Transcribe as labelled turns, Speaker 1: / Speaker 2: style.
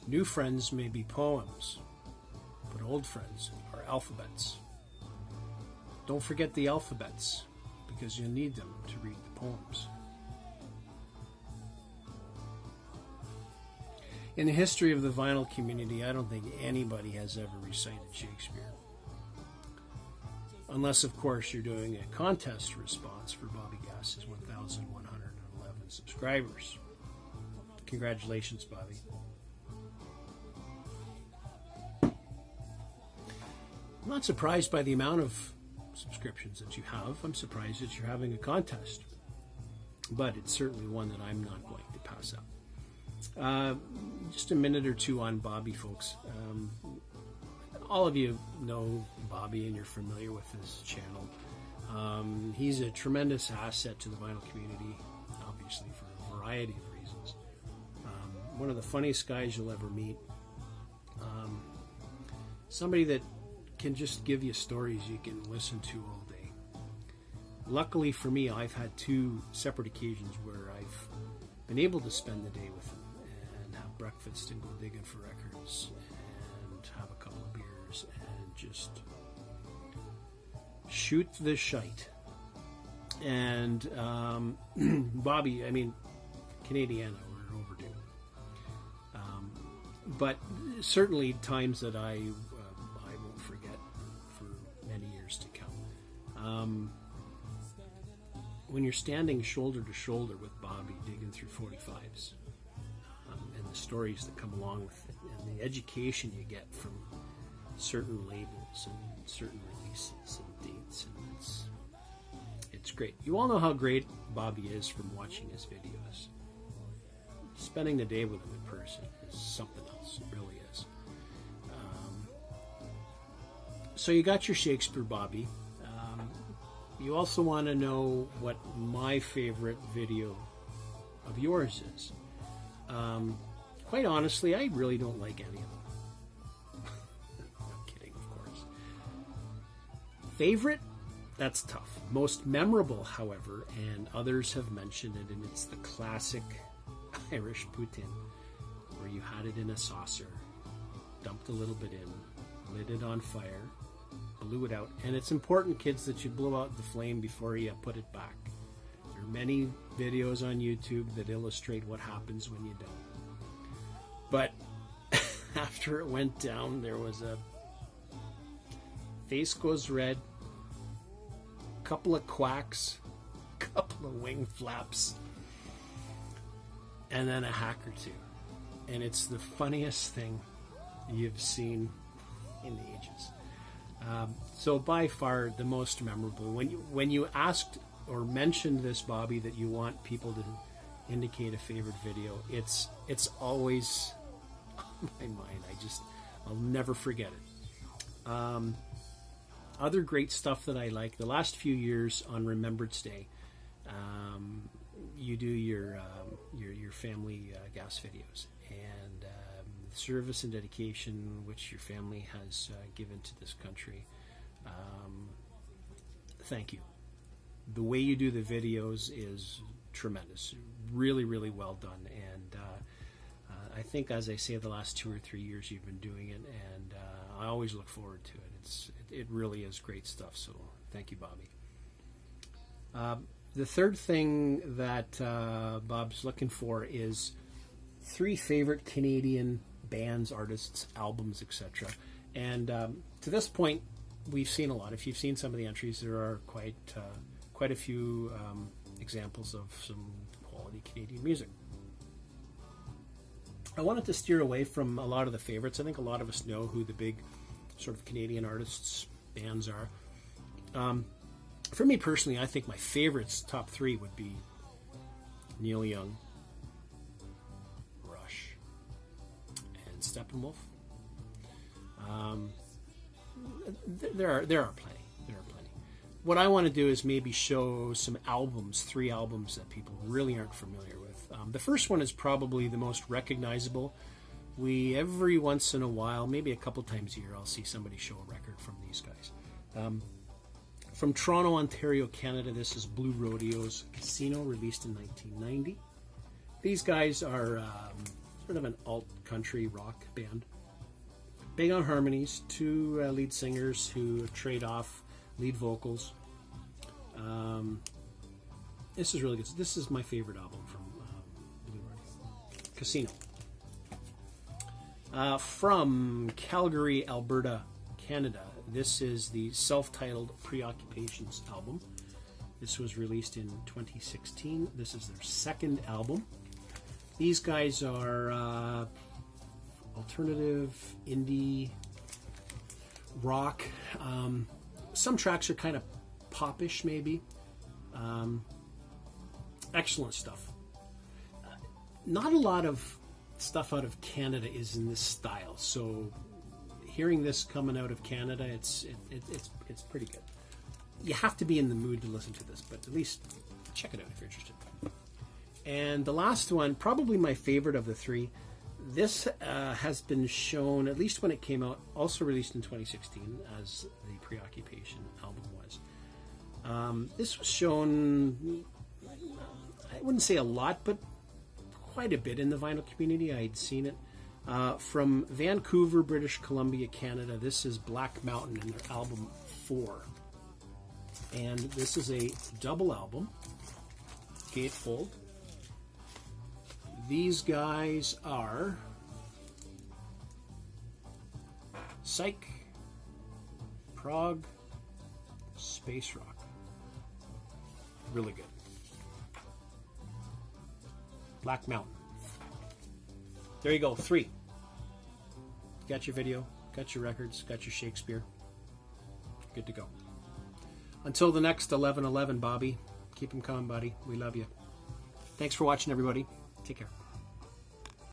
Speaker 1: New friends may be poems, but old friends are alphabets. Don't forget the alphabets, because you'll need them to read the poems. In the history of the vinyl community, I don't think anybody has ever recited Shakespeare. Unless, of course, you're doing a contest response for Bobby Gass's 1,111 subscribers. Congratulations, Bobby. I'm not surprised by the amount of subscriptions that you have. I'm surprised that you're having a contest. But it's certainly one that I'm not going to pass up. Just a minute or two on Bobby, folks. All of you know Bobby and you're familiar with his channel. He's a tremendous asset to the vinyl community, obviously for a variety of reasons. One of the funniest guys you'll ever meet. Somebody that can just give you stories you can listen to all day. Luckily for me, I've had two separate occasions where I've been able to spend the day with him and have breakfast and go digging for records and have a couple of beers and just shoot the shite. And Bobby, I mean, Canadiana, we're overdue. But certainly times that I won't forget for many years to come. When you're standing shoulder to shoulder with Bobby digging through 45s, and the stories that come along with it, and the education you get from certain labels and certain releases and dates, and it's great. You all know how great Bobby is from watching his videos. Spending the day with him in person is something else. It really is. So you got your Shakespeare, Bobby. You also want to know what my favorite video of yours is. Quite honestly, I really don't like any of them. I'm kidding, of course. Favorite? That's tough. Most memorable, however, and others have mentioned it, and it's the classic Irish poutine, where you had it in a saucer, dumped a little bit in, lit it on fire, blew it out. And it's important, kids, that you blow out the flame before you put it back. There are many videos on YouTube that illustrate what happens when you don't. But after it went down, there was a face goes red, couple of quacks, couple of wing flaps, and then a hack or two. And it's the funniest thing you've seen in ages. So by far the most memorable. When you asked or mentioned this, Bobby, that you want people to indicate a favorite video, it's always on my mind. I'll never forget it. Other great stuff that I like, the last few years on Remembrance Day, you do your family gas videos, and service and dedication which your family has given to this country. Thank you. The way you do the videos is tremendous. Really, really well done. And I think, as I say, the last 2 or 3 years you've been doing it, and I always look forward to it. It really is great stuff. So thank you, Bobby. The third thing that Bob's looking for is 3 favorite Canadian bands, artists, albums, etc. And to this point, we've seen a lot. If you've seen some of the entries, there are quite a few examples of some quality Canadian music. I wanted to steer away from a lot of the favorites. I think a lot of us know who the big sort of Canadian artists, bands are. For me personally, I think my favorites, top 3, would be Neil Young, Rush, and Steppenwolf. There are plenty. What I want to do is maybe show some albums, 3 albums that people really aren't familiar with. The first one is probably the most recognizable. Every once in a while, maybe a couple times a year, I'll see somebody show a record from these guys. From Toronto, Ontario, Canada, this is Blue Rodeo's Casino, released in 1990. These guys are sort of an alt country rock band. Big on harmonies, two lead singers who trade off lead vocals. This is really good. This is my favorite album from Blue Radio. Casino. From Calgary, Alberta, Canada, this is the self-titled Preoccupations album. This was released in 2016. This is their second album. These guys are alternative, indie, rock. Some tracks are kind of popish, maybe. Excellent stuff. Not a lot of stuff out of Canada is in this style, so hearing this coming out of Canada, it's pretty good. You have to be in the mood to listen to this, but at least check it out if you're interested. And the last one, probably my favorite of the three, this has been shown, at least when it came out, also released in 2016, as the Preoccupation album was. This was shown, I wouldn't say a lot, but quite a bit in the vinyl community. I'd seen it. From Vancouver, British Columbia, Canada, this is Black Mountain and their album 4. And this is a double album, gatefold. These guys are Psych, Prog, Space Rock. Really good. Black Mountain. There you go, 3. Got your video, got your records, got your Shakespeare. Good to go. Until the next 11/11, Bobby. Keep them coming, buddy. We love you. Thanks for watching, everybody. Take care.